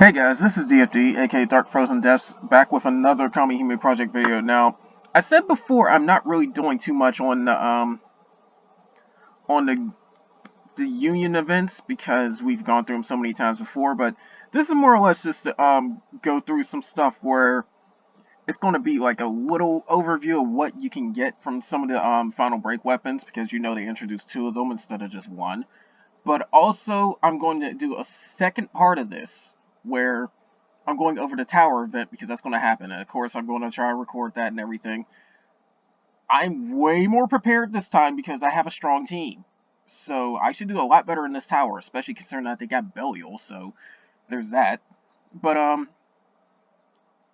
Hey guys, this is DFD, aka Dark Frozen Depths, back with another Kamihime project video. Now, I said before I'm not really doing too much on the union events because we've gone through them so many times before, but this is more or less just to go through some stuff where it's going to be like a little overview of what you can get from some of the final break weapons, because you know they introduced two of them instead of just one. But also I'm going to do a second part of this where I'm going over the tower event because that's going to happen. And of course, I'm going to try and record that and everything. I'm way more prepared this time because I have a strong team. So I should do a lot better in this tower, especially considering that they got Belial, so there's that. But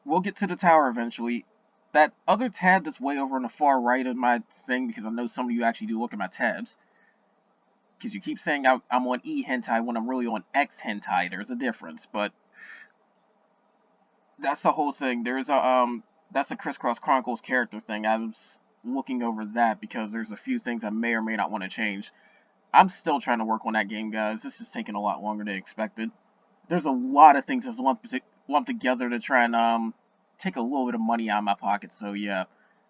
we'll get to the tower eventually. That other tab that's way over on the far right of my thing, because I know some of you actually do look at my tabs, because you keep saying I'm on E hentai when I'm really on X hentai. There's a difference, but that's the whole thing. There's a that's a Crisscross Chronicles character thing. I was looking over that because there's a few things I may or may not want to change. I'm still trying to work on that game, guys. This is taking a lot longer than expected. There's a lot of things that's lumped together to try and take a little bit of money out of my pocket. So yeah,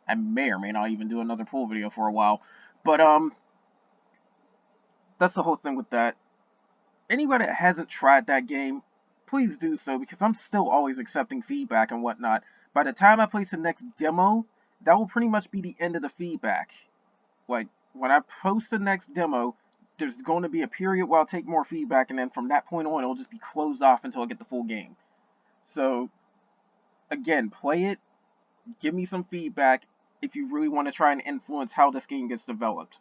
I may or may not even do another pool video for a while. But that's the whole thing with that. Anybody that hasn't tried that game, please do so, because I'm still always accepting feedback and whatnot. By the time I place the next demo, that will pretty much be the end of the feedback. Like, when I post the next demo, there's going to be a period where I'll take more feedback, and then from that point on, it'll just be closed off until I get the full game. So, again, play it, give me some feedback if you really want to try and influence how this game gets developed.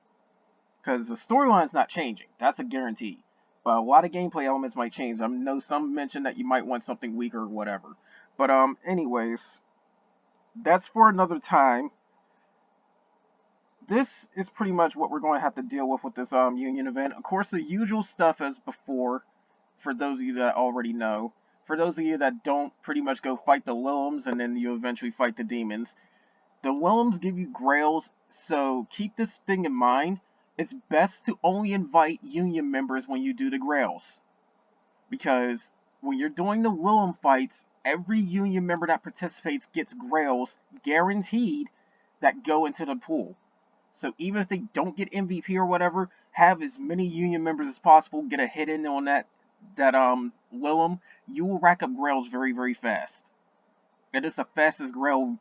Because the storyline's not changing, that's a guarantee. But a lot of gameplay elements might change. I know some mentioned that you might want something weaker or whatever. But anyways, that's for another time. This is pretty much what we're going to have to deal with this union event. Of course, the usual stuff as before, for those of you that already know. For those of you that don't, pretty much go fight the Liliums and then you eventually fight the demons. The Liliums give you grails, so keep this thing in mind. It's best to only invite union members when you do the grails. Because when you're doing the Lilium fights, every union member that participates gets grails guaranteed that go into the pool. So even if they don't get MVP or whatever, have as many union members as possible get a hit in on that Lilium, you will rack up grails very, very fast. It is the fastest grail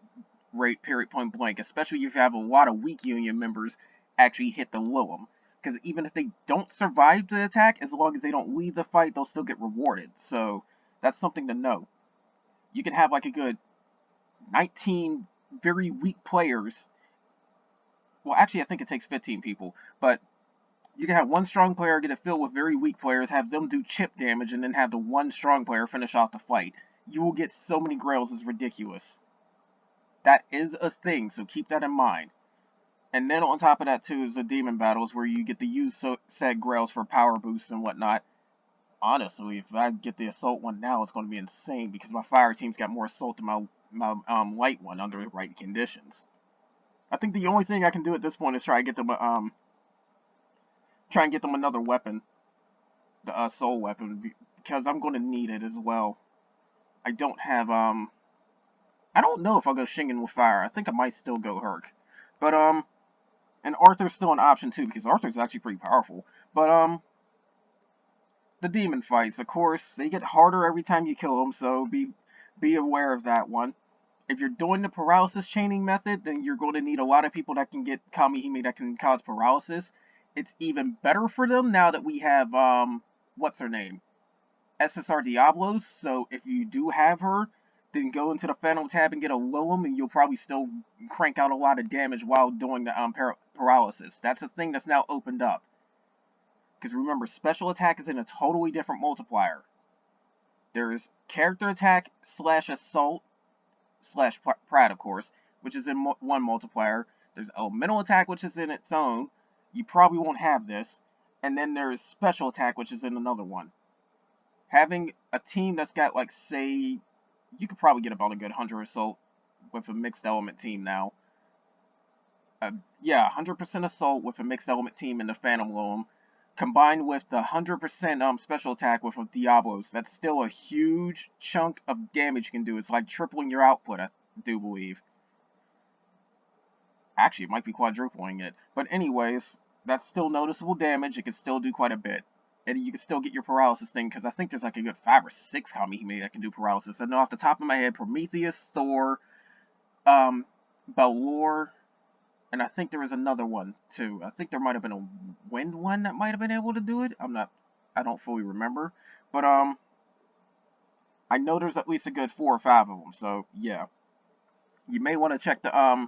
rate, period, point blank, especially if you have a lot of weak union members actually hit the Lilium. Because even if they don't survive the attack, as long as they don't leave the fight, they'll still get rewarded. So that's something to know. You can have like a good 19 very weak players. Well, actually, I think it takes 15 people. But you can have one strong player get it filled with very weak players, have them do chip damage, and then have the one strong player finish off the fight. You will get so many grails, it's ridiculous. That is a thing, so keep that in mind. And then on top of that too is the demon battles where you get to use said grails for power boosts and whatnot. Honestly, if I get the assault one now, it's going to be insane because my fire team's got more assault than my light one under the right conditions. I think the only thing I can do at this point is try and get them another weapon, the soul weapon, because I'm going to need it as well. I don't have I don't know if I'll go Shingen with fire. I think I might still go Herc, but and Arthur's still an option too, because Arthur's actually pretty powerful. But the demon fights, of course, they get harder every time you kill them, so be aware of that one. If you're doing the paralysis chaining method, then you're going to need a lot of people that can get Kamihime that can cause paralysis. It's even better for them now that we have what's her name? SSR Diablos, so if you do have her, then go into the Phantom tab and get a Lilium, and you'll probably still crank out a lot of damage while doing the paralysis. That's a thing that's now opened up. Because remember, special attack is in a totally different multiplier. There's character attack / assault / pride, of course, which is in one multiplier. There's elemental attack, which is in its own. You probably won't have this. And then there's special attack, which is in another one. Having a team that's got, like, say, you could probably get about a good 100 assault with a mixed element team now. Yeah, 100% assault with a mixed element team in the Phantom Lilium. combined with the 100% special attack with Diablos, that's still a huge chunk of damage you can do. It's like tripling your output, I do believe. Actually, it might be quadrupling it. But anyways, that's still noticeable damage. It can still do quite a bit. And you can still get your paralysis thing, because I think there's like a good 5 or 6 Kamihime that can do paralysis. I know off the top of my head, Prometheus, Thor, Balor, and I think there was another one, too. I think there might have been a wind one that might have been able to do it. I don't fully remember. But, I know there's at least a good 4 or 5 of them, so, yeah. You may want to check the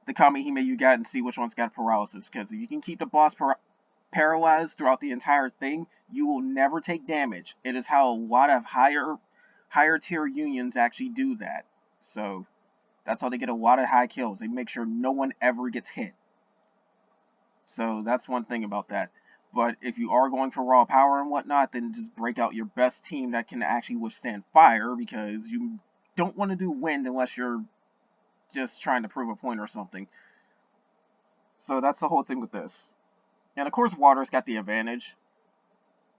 Kamihime you got and see which one's got paralysis, because if you can keep the boss paralyzed throughout the entire thing, you will never take damage. It is how a lot of higher tier unions actually do that. So, that's how they get a lot of high kills. They make sure no one ever gets hit. So, that's one thing about that. But if you are going for raw power and whatnot, then just break out your best team that can actually withstand fire, because you don't want to do wind unless you're just trying to prove a point or something. So that's the whole thing with this. And of course, water's got the advantage.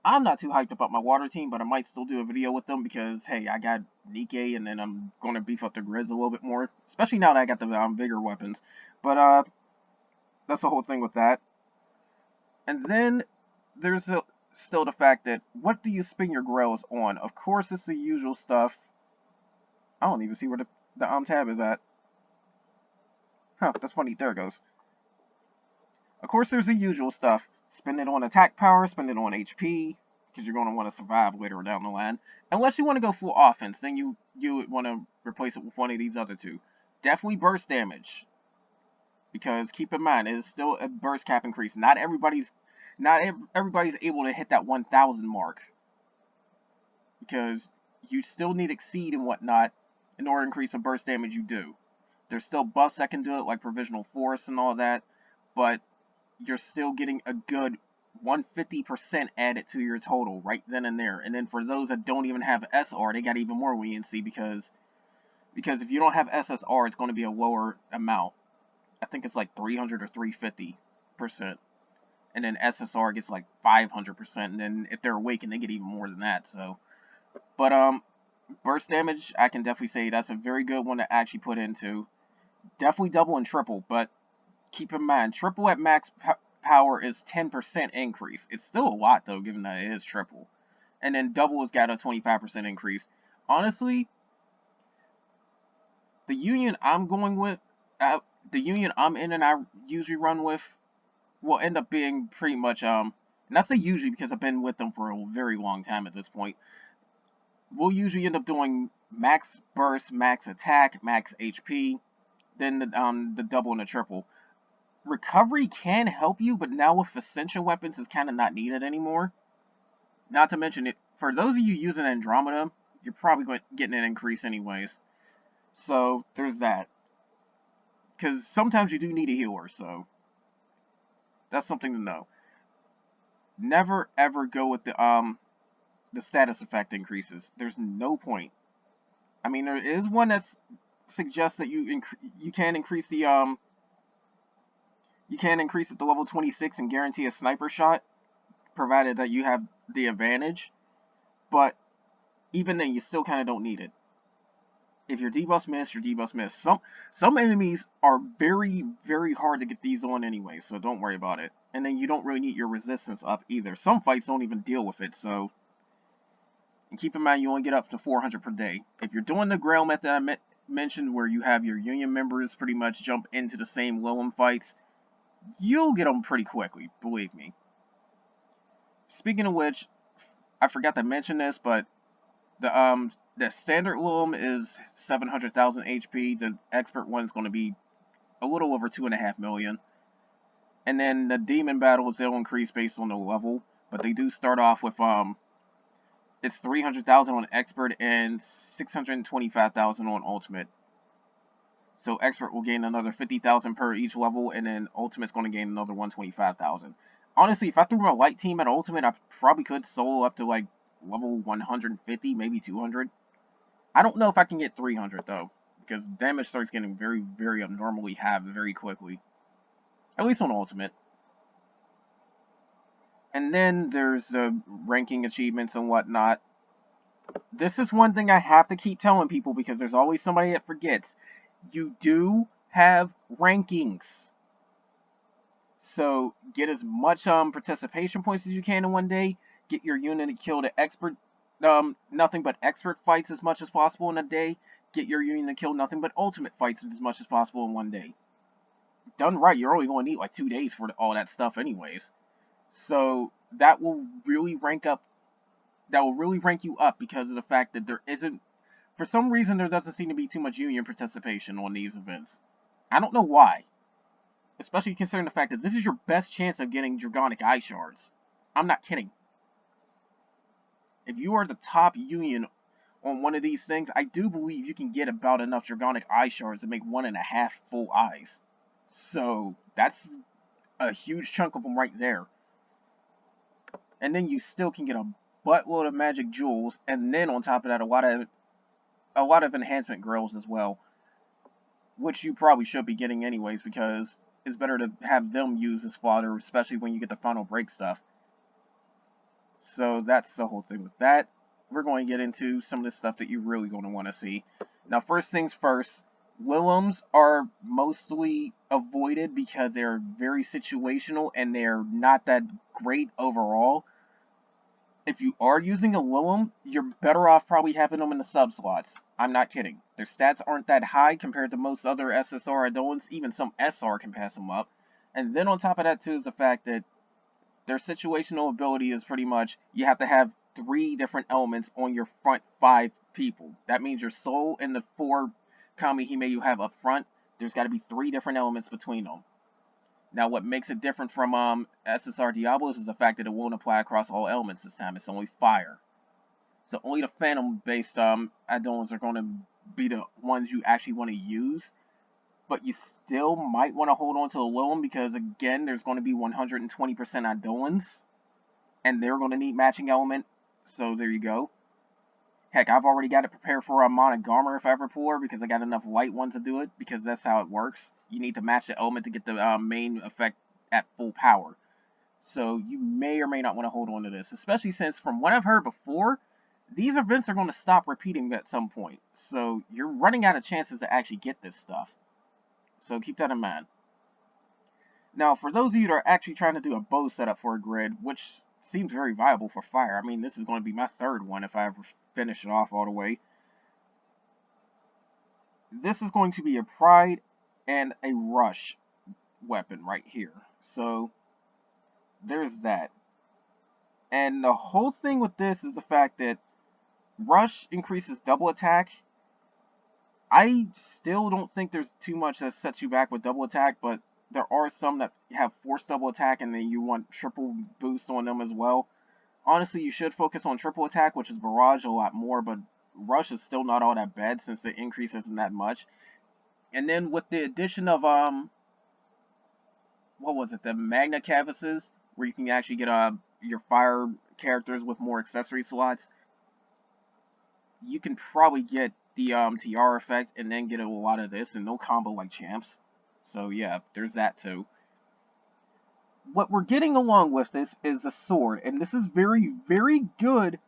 I'm not too hyped about my water team, but I might still do a video with them because, hey, I got Nikkei, and then I'm going to beef up the grids a little bit more, especially now that I got the bigger weapons. But that's the whole thing with that. And then there's still the fact that, what do you spin your grails on? Of course, it's the usual stuff. I don't even see where the tab is at. Huh, that's funny. There it goes. Of course, there's the usual stuff. Spend it on attack power, spend it on HP, because you're going to want to survive later down the line. Unless you want to go full offense, then you would want to replace it with one of these other two. Definitely burst damage, because keep in mind, it is still a burst cap increase. Not everybody's able to hit that 1,000 mark, because you still need exceed and whatnot in order to increase the burst damage you do. There's still buffs that can do it, like provisional force and all that, but you're still getting a good 150% added to your total right then and there. And then for those that don't even have SR, they got even more leniency, because if you don't have SSR, it's going to be a lower amount. I think it's like 300 or 350%. And then SSR gets like 500%, and then if they're awakened, they get even more than that. So, but burst damage, I can definitely say that's a very good one to actually put into. Definitely double and triple, but keep in mind, triple at max power is 10% increase. It's still a lot, though, given that it is triple. And then double has got a 25% increase. Honestly, the union I'm going with, the union I'm in and I usually run with, will end up being pretty much, and I say usually because I've been with them for a very long time at this point. We'll usually end up doing max burst, max attack, max HP, then the double and the triple. Recovery can help you, but now with Ascension weapons, it's kind of not needed anymore. Not to mention, it for those of you using Andromeda, you're probably getting an increase anyways. So, there's that. Because sometimes you do need a healer, so that's something to know. Never ever go with the status effect increases. There's no point. I mean, there is one that suggests that you can increase the you can increase it to level 26 and guarantee a sniper shot, provided that you have the advantage. But even then, you still kind of don't need it. If your debuffs miss, your debuffs miss. Some enemies are very, very hard to get these on anyway, so don't worry about it. And then you don't really need your resistance up either. Some fights don't even deal with it, so... And keep in mind, you only get up to 400 per day. If you're doing the Grail method I mentioned, where you have your Union members pretty much jump into the same Lowem fights, you'll get them pretty quickly, believe me. Speaking of which, I forgot to mention this, but the standard Lowem is 700,000 HP. The expert one is going to be a little over 2.5 million. And then the demon battles, they'll increase based on the level, but they do start off with it's 300,000 on expert and 625,000 on ultimate. So expert will gain another 50,000 per each level, and then ultimate's going to gain another 125,000. Honestly, if I threw my light team at ultimate, I probably could solo up to like level 150, maybe 200. I don't know if I can get 300 though, because damage starts getting very, very abnormally high very quickly. At least on ultimate. And then there's ranking achievements and whatnot. This is one thing I have to keep telling people because there's always somebody that forgets. You do have rankings. So get as much participation points as you can in one day. Get your unit to kill the expert, nothing but expert fights as much as possible in a day. Get your unit to kill nothing but ultimate fights as much as possible in one day. Done right, you're only going to need like 2 days for all that stuff anyways. So that will really rank up. That will really rank you up because of the fact that there isn't, for some reason, there doesn't seem to be too much union participation on these events. I don't know why. Especially considering the fact that this is your best chance of getting Dragonic Eye Shards. I'm not kidding. If you are the top union on one of these things, I do believe you can get about enough Dragonic Eye Shards to make 1.5 full eyes. So that's a huge chunk of them right there. And then you still can get a buttload of magic jewels, and then on top of that, a lot of enhancement grills as well, which you probably should be getting anyways because it's better to have them used as fodder, especially when you get the final break stuff. So that's the whole thing with that. We're going to get into some of the stuff that you're really going to want to see. Now, first things first, Willems are mostly avoided because they're very situational and they're not that great overall. If you are using a Willem, you're better off probably having them in the sub slots. I'm not kidding. Their stats aren't that high compared to most other SSR Idolans. Even some SR can pass them up. And then on top of that too is the fact that their situational ability is pretty much you have to have 3 different elements on your front 5 people. That means your soul and the 4 Kamihime you have up front, there's got to be 3 different elements between them. Now, what makes it different from SSR Diablos is the fact that it won't apply across all elements this time. It's only fire. So only the Phantom-based Idolans are going to be the ones you actually want to use. But you still might want to hold on to the Willem because, again, there's going to be 120% Idolans. And they're going to need matching element. So there you go. Heck, I've already got it prepared for a Monogammer if I ever pull her because I got enough light ones to do it because that's how it works. You need to match the element to get the main effect at full power. So you may or may not want to hold on to this, especially since from what I've heard before, these events are going to stop repeating at some point. So you're running out of chances to actually get this stuff. So keep that in mind. Now, for those of you that are actually trying to do a bow setup for a grid, which seems very viable for fire. I mean, this is going to be my 3rd one if I ever finish it off all the way. This is going to be a Pride and a Rush weapon right here. So, there's that. And the whole thing with this is the fact that Rush increases double attack. I still don't think there's too much that sets you back with double attack, but there are some that have forced double attack and then you want triple boost on them as well. Honestly, you should focus on triple attack, which is Barrage a lot more, but Rush is still not all that bad since the increase isn't that much. And then with the addition of, what was it, the Magna Canvases, where you can actually get your fire characters with more accessory slots, you can probably get the TR effect and then get a lot of this and no combo like champs. So yeah, there's that too. What we're getting along with this is a sword, and this is very, very good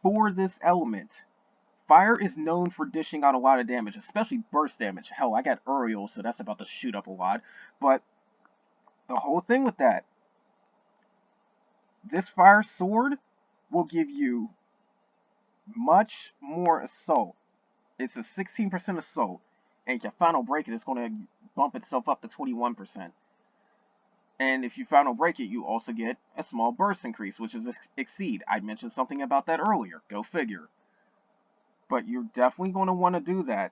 for this element. Fire is known for dishing out a lot of damage, especially burst damage. Hell, I got Uriel, so that's about to shoot up a lot. But the whole thing with that, this fire sword will give you much more assault. It's a 16% assault, and your final break it's going to bump itself up to 21%. And if you final break it, you also get a small burst increase, which is Exceed. I mentioned something about that earlier. Go figure. But you're definitely going to want to do that.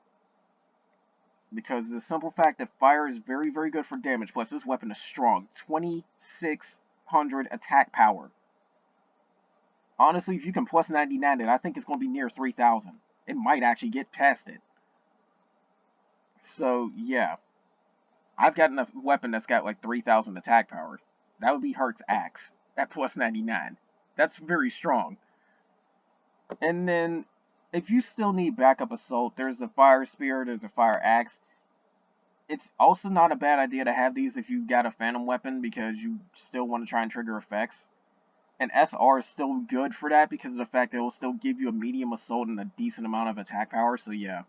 Because the simple fact that fire is very, very good for damage. Plus, this weapon is strong. 2,600 attack power. Honestly, if you can plus 99 it, I think it's going to be near 3,000. It might actually get past it. So, yeah. I've got enough weapon that's got like 3,000 attack power. That would be Hert's Axe at plus 99. That's very strong. And then, if you still need backup assault, there's a Fire Spear, there's a Fire Axe. It's also not a bad idea to have these if you've got a Phantom weapon because you still want to try and trigger effects. And SR is still good for that because of the fact that it will still give you a medium assault and a decent amount of attack power, so yeah.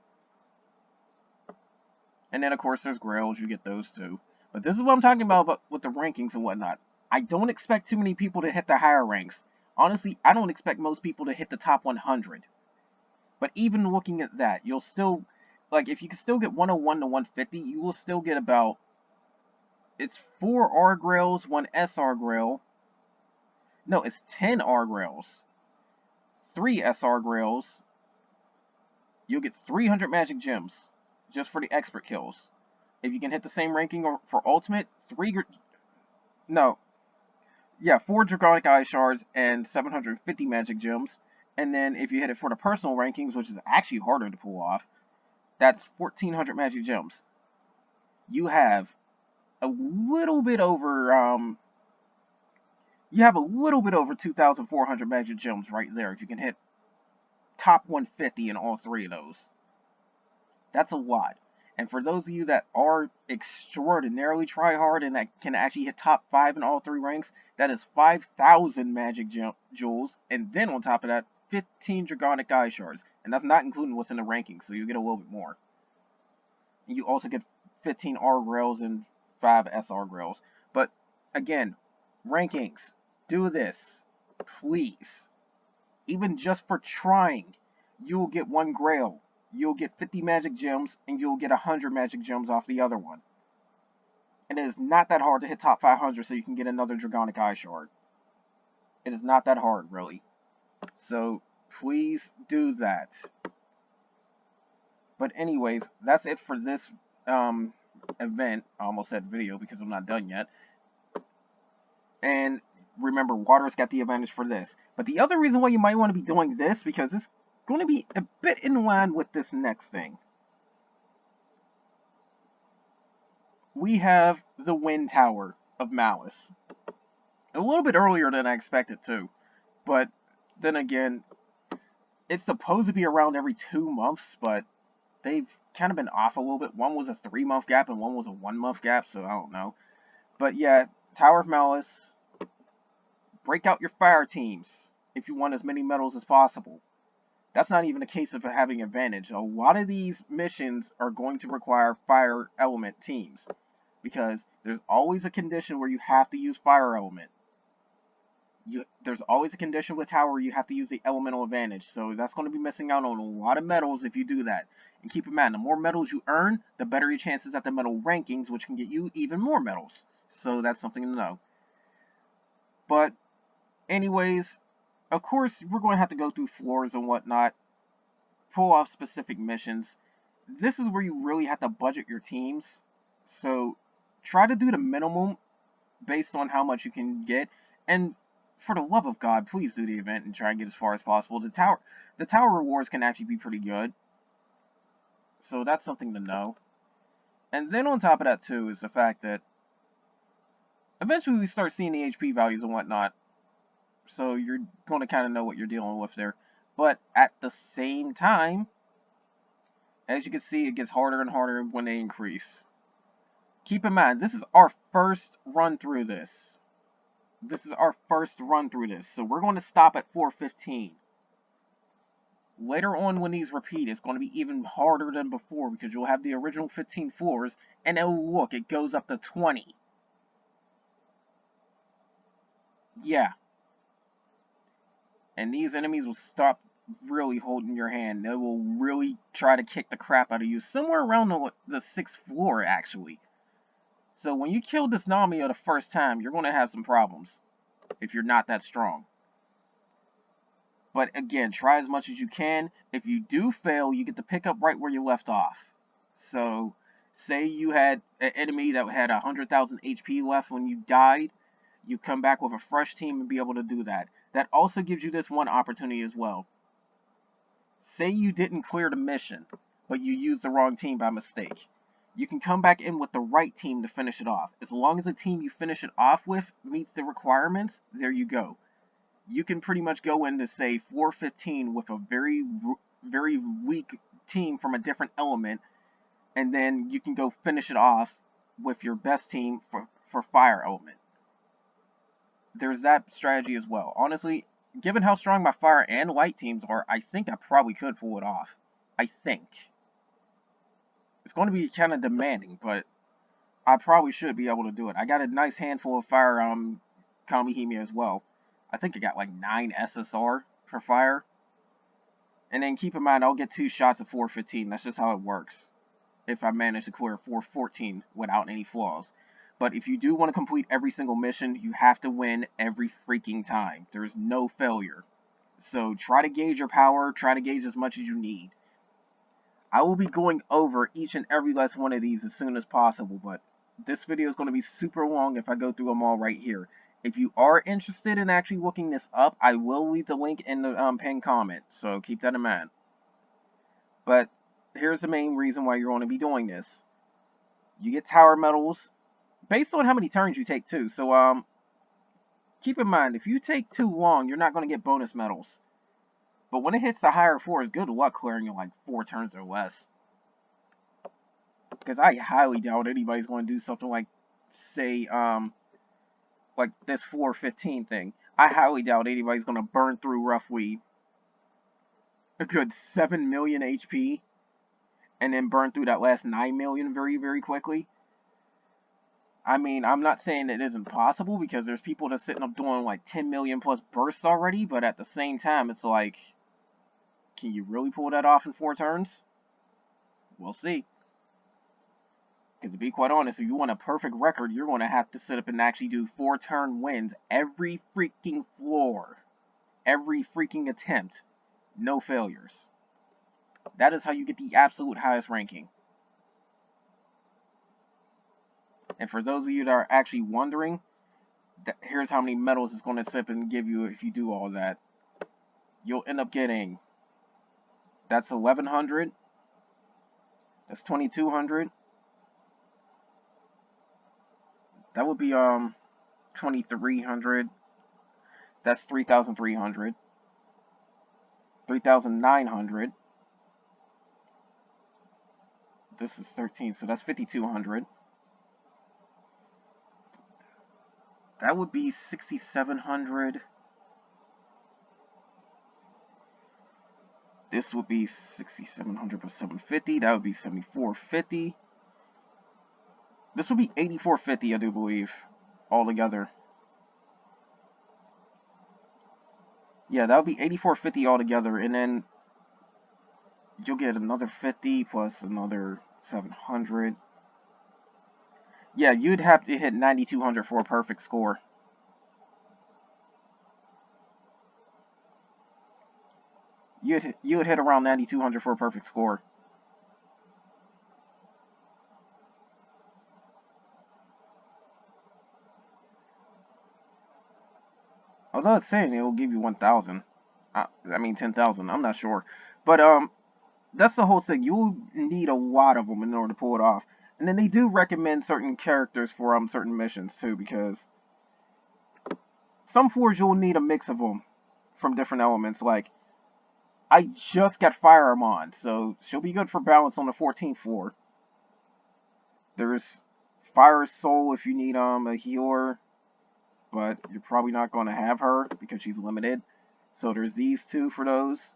And then, of course, there's Grails, you get those too. But this is what I'm talking about with the rankings and whatnot. I don't expect too many people to hit the higher ranks. Honestly, I don't expect most people to hit the top 100. But even looking at that, you'll still, like, if you can still get 101 to 150, you will still get about, it's 4 R Grails, 1 SR Grail. No, it's 10 R Grails, 3 SR Grails. You'll get 300 magic gems just for the expert kills. If you can hit the same ranking for ultimate, 4 Draconic Eye Shards and 750 magic gems. And then if you hit it for the personal rankings, which is actually harder to pull off, that's 1400 magic gems. You have a little bit over 2,400 magic gems right there if you can hit top 150 in all 3 of those. That's a lot. And for those of you that are extraordinarily try hard and that can actually hit top 5 in all 3 ranks, that is 5,000 magic jewels, and then on top of that, 15 Draconic Eye Shards. And that's not including what's in the rankings, so you get a little bit more. And you also get 15 R Grails and 5 SR Grails. But again, rankings, do this, please. Even just for trying, you will get 1 Grail. You'll get 50 magic gems, and you'll get 100 magic gems off the other one. And it is not that hard to hit top 500 so you can get another Draconic Eye Shard. It is not that hard, really. So, please do that. But anyways, that's it for this event. I almost said video because I'm not done yet. And remember, water's got the advantage for this. But the other reason why you might want to be doing this, because it's going to be a bit in line with this next thing. We have the Wind Tower of Malice. A little bit earlier than I expected to. But then again, it's supposed to be around every 2 months, but they've kind of been off a little bit. One was a 3-month gap and one was a 1-month gap, so I don't know. But yeah, Tower of Malice. Break out your fire teams if you want as many medals as possible. That's not even a case of having advantage. A lot of these missions are going to require fire element teams, because there's always a condition where you have to use fire element. There's always a condition with tower where you have to use the elemental advantage, so that's going to be missing out on a lot of medals if you do that. And keep in mind, the more medals you earn, the better your chances at the medal rankings, which can get you even more medals. So that's something to know. But anyways, of course, we're going to have to go through floors and whatnot, pull off specific missions. This is where you really have to budget your teams. So try to do the minimum based on how much you can get. And for the love of God, please do the event and try and get as far as possible. The tower rewards can actually be pretty good. So that's something to know. And then on top of that too is the fact that eventually we start seeing the HP values and whatnot. So you're going to kind of know what you're dealing with there. But at the same time, as you can see, it gets harder and harder when they increase. Keep in mind, this is our first run through this. So we're going to stop at 415. Later on when these repeat, it's going to be even harder than before, because you'll have the original 15 floors, and oh look, it goes up to 20. Yeah. And these enemies will stop really holding your hand. They will really try to kick the crap out of you, somewhere around the 6th floor, actually. So when you kill Dysnomia the first time, you're going to have some problems, if you're not that strong. But again, try as much as you can. If you do fail, you get to pick up right where you left off. So, say you had an enemy that had 100,000 HP left when you died, you come back with a fresh team and be able to do that. That also gives you this one opportunity as well. Say you didn't clear the mission, but you used the wrong team by mistake. You can come back in with the right team to finish it off. As long as the team you finish it off with meets the requirements, there you go. You can pretty much go into, say, 415 with a very, very weak team from a different element, and then you can go finish it off with your best team for fire element. there's that strategy as well. Honestly, given how strong my fire and light teams are, I think I probably could pull it off. I think. It's going to be kind of demanding, but I probably should be able to do it. I got a nice handful of fire Kamihime as well. I think I got like 9 SSR for fire. And then keep in mind, I'll get 2 shots of 415. That's just how it works. If I manage to clear 414 without any flaws. But if you do want to complete every single mission, you have to win every freaking time. There's no failure. So try to gauge your power. Try to gauge as much as you need. I will be going over each and every last one of these as soon as possible, but this video is going to be super long if I go through them all right here. If you are interested in actually looking this up, I will leave the link in the pinned comment, so keep that in mind. But here's the main reason why you're going to be doing this. You get tower medals based on how many turns you take too. So keep in mind, if you take too long, you're not going to get bonus medals. But when it hits the higher 4s, good luck clearing in like 4 turns or less. Because I highly doubt anybody's going to do something like, say, like this 415 thing. I highly doubt anybody's going to burn through roughly a good 7 million HP and then burn through that last 9 million very, very quickly. I mean, I'm not saying it isn't possible because there's people that's sitting up doing like 10 million plus bursts already, but at the same time, it's like, can you really pull that off in 4 turns? We'll see. Because to be quite honest, if you want a perfect record, you're going to have to sit up and actually do 4-turn wins every freaking floor. Every freaking attempt. No failures. That is how you get the absolute highest ranking. And for those of you that are actually wondering, here's how many medals it's going to sit up and give you if you do all that. You'll end up getting, that's 1100. That's 2200. That would be 2300. That's 3300. 3900. This is 13, so that's 5200. That would be 6700. This would be 6700 plus 750. That would be 7450. This would be 8450, I do believe, altogether. Yeah, that would be 8450 altogether, and then you'll get another 50 plus another 700. Yeah, you'd have to hit 9200 for a perfect score. You would hit around 9200 for a perfect score. Although it's saying it will give you 1,000. I mean 10,000. I'm not sure. But that's the whole thing. You'll need a lot of them in order to pull it off. And then they do recommend certain characters for certain missions too, because some floors you'll need a mix of them from different elements. Like, I just got Firearm on, so she'll be good for balance on the 14th floor. There's Fire Soul if you need a healer, but you're probably not going to have her because she's limited. So there's these two for those.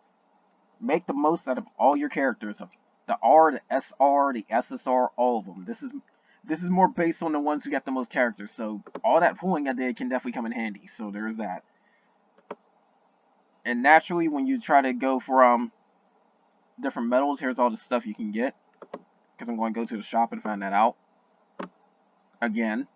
Make the most out of all your characters, of the R, the SR, the SSR, all of them. This is more based on the ones who got the most characters. So all that pulling I did can definitely come in handy. So there's that. And naturally, when you try to go for different medals, here's all the stuff you can get. Because I'm going to go to the shop and find that out. Again.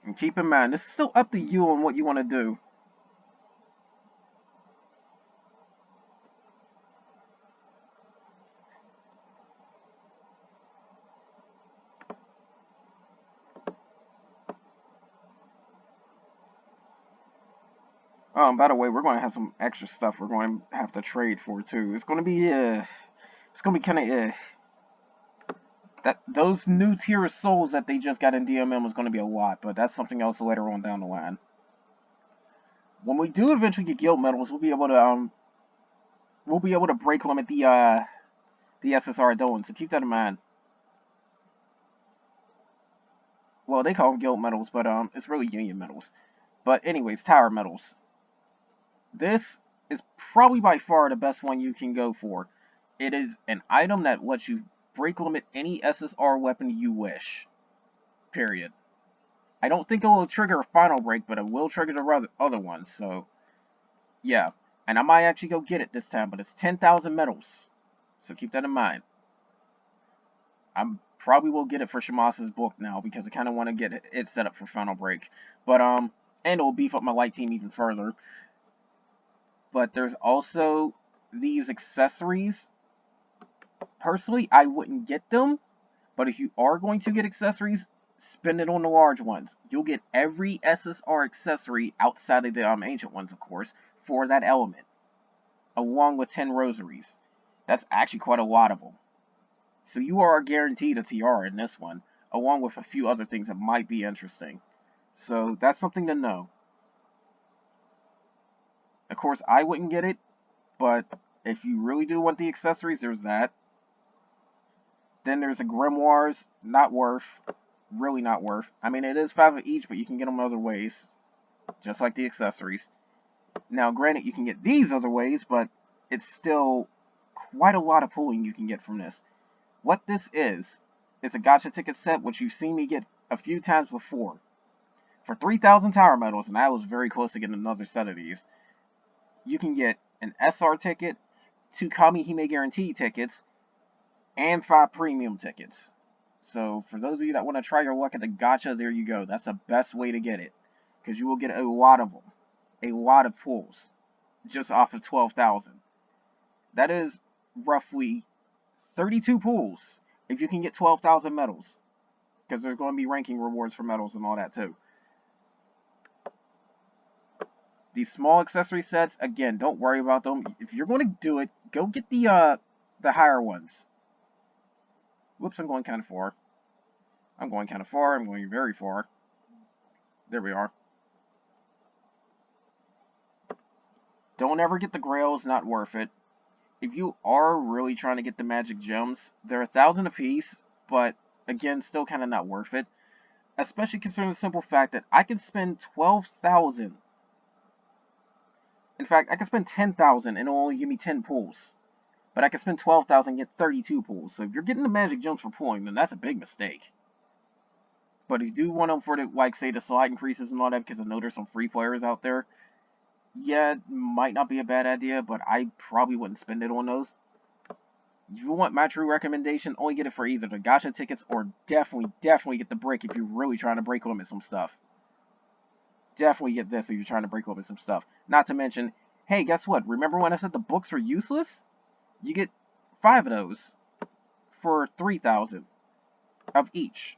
And keep in mind, this is still up to you on what you want to do. By the way, we're going to have some extra stuff we're going to have to trade for too. It's going to be kind of those new tier of souls that they just got in DMM was going to be a lot, but that's something else later on down the line. When we do eventually get guild medals, we'll be able to break limit the SSR Dolan, so keep that in mind. Well, they call them guild medals, but it's really union medals. But anyways, tower medals. This is probably by far the best one you can go for. It is an item that lets you break limit any SSR weapon you wish. Period. I don't think it will trigger a final break, but it will trigger the other ones, so yeah. And I might actually go get it this time, but it's 10,000 medals, so keep that in mind. I probably will get it for Shamasa's book now, because I kind of want to get it set up for final break. But, and it'll beef up my light team even further. But there's also these accessories. Personally, I wouldn't get them, but if you are going to get accessories, spend it on the large ones. You'll get every SSR accessory outside of the ancient ones, of course, for that element, along with 10 rosaries. That's actually quite a lot of them. So you are guaranteed a tiara in this one, along with a few other things that might be interesting. So that's something to know. Of course, I wouldn't get it, but if you really do want the accessories, there's that. Then there's the grimoires, not worth. Really not worth. I mean, it is 5 of each, but you can get them other ways, just like the accessories. Now, granted, you can get these other ways, but it's still quite a lot of pulling you can get from this. What this is a Gacha Ticket Set, which you've seen me get a few times before. For 3,000 tower medals, and I was very close to getting another set of these, you can get an SR ticket, 2 Kamihime guarantee tickets, and 5 premium tickets. So, for those of you that want to try your luck at the gacha, there you go. That's the best way to get it. Because you will get a lot of them. A lot of pulls. Just off of 12,000. That is roughly 32 pulls if you can get 12,000 medals. Because there's going to be ranking rewards for medals and all that too. These small accessory sets, again, don't worry about them. If you're going to do it, go get the higher ones. Whoops, I'm going kind of far. I'm going very far. There we are. Don't ever get the grails, not worth it. If you are really trying to get the magic gems, they're 1,000 apiece, but again, still kind of not worth it. Especially considering the simple fact that I can spend 12,000. In fact, I can spend 10,000 and it'll only give me 10 pulls. But I can spend 12,000 and get 32 pulls. So if you're getting the magic gems for pulling, then that's a big mistake. But if you do want them for the, like, say, the slide increases and all that, because I know there's some free players out there, yeah, it might not be a bad idea, but I probably wouldn't spend it on those. If you want my true recommendation, only get it for either the gacha tickets or definitely get the break if you're really trying to break limit some stuff. Definitely get this if you're trying to break limit some stuff. Not to mention, hey, guess what? Remember when I said the books were useless? You get 5 of those for 3,000 of each.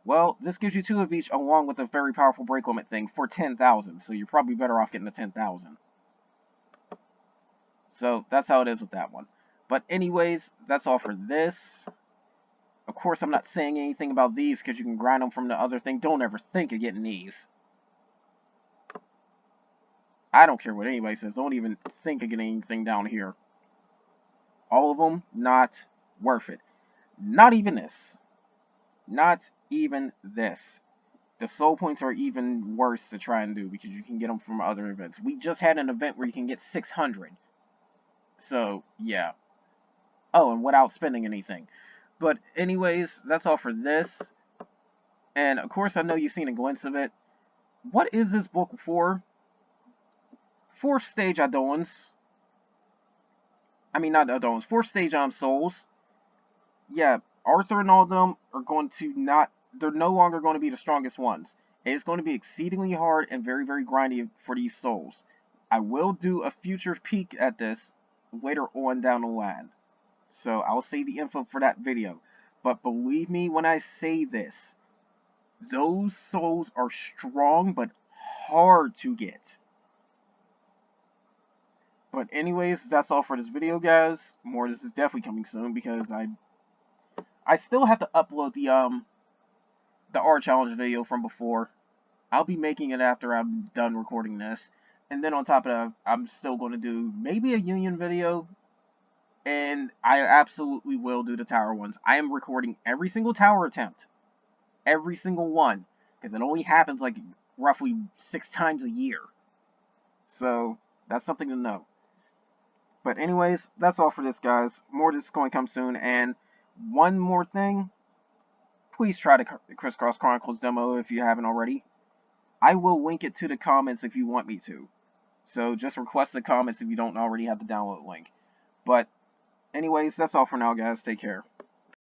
Well, this gives you 2 of each along with a very powerful break limit thing for 10,000. So you're probably better off getting the 10,000. So that's how it is with that one. But anyways, that's all for this. Of course, I'm not saying anything about these because you can grind them from the other thing. Don't ever think of getting these. I don't care what anybody says. Don't even think of getting anything down here. All of them, not worth it. Not even this. Not even this. The soul points are even worse to try and do because you can get them from other events. We just had an event where you can get 600. So, yeah. Oh, and without spending anything. But anyways, that's all for this. And, of course, I know you've seen a glimpse of it. What is this book for? 4th stage Adolans. I mean, not Adolans. 4th stage Souls. Yeah, Arthur and all of them are going to not... They're no longer going to be the strongest ones. It's going to be exceedingly hard and very, very grindy for these souls. I will do a future peek at this later on down the line. So, I'll save the info for that video. But believe me when I say this. Those souls are strong, but hard to get. But anyways, that's all for this video, guys. More of this is definitely coming soon because I still have to upload the R challenge video from before. I'll be making it after I'm done recording this. And then on top of that, I'm still going to do maybe a Union video. And I absolutely will do the tower ones. I am recording every single tower attempt. Every single one. Because it only happens like roughly 6 times a year. So, that's something to know. But anyways, that's all for this, guys. More of this is going to come soon. And one more thing. Please try the Crisscross Chronicles demo if you haven't already. I will link it to the comments if you want me to. So just request the comments if you don't already have the download link. But anyways, that's all for now, guys. Take care.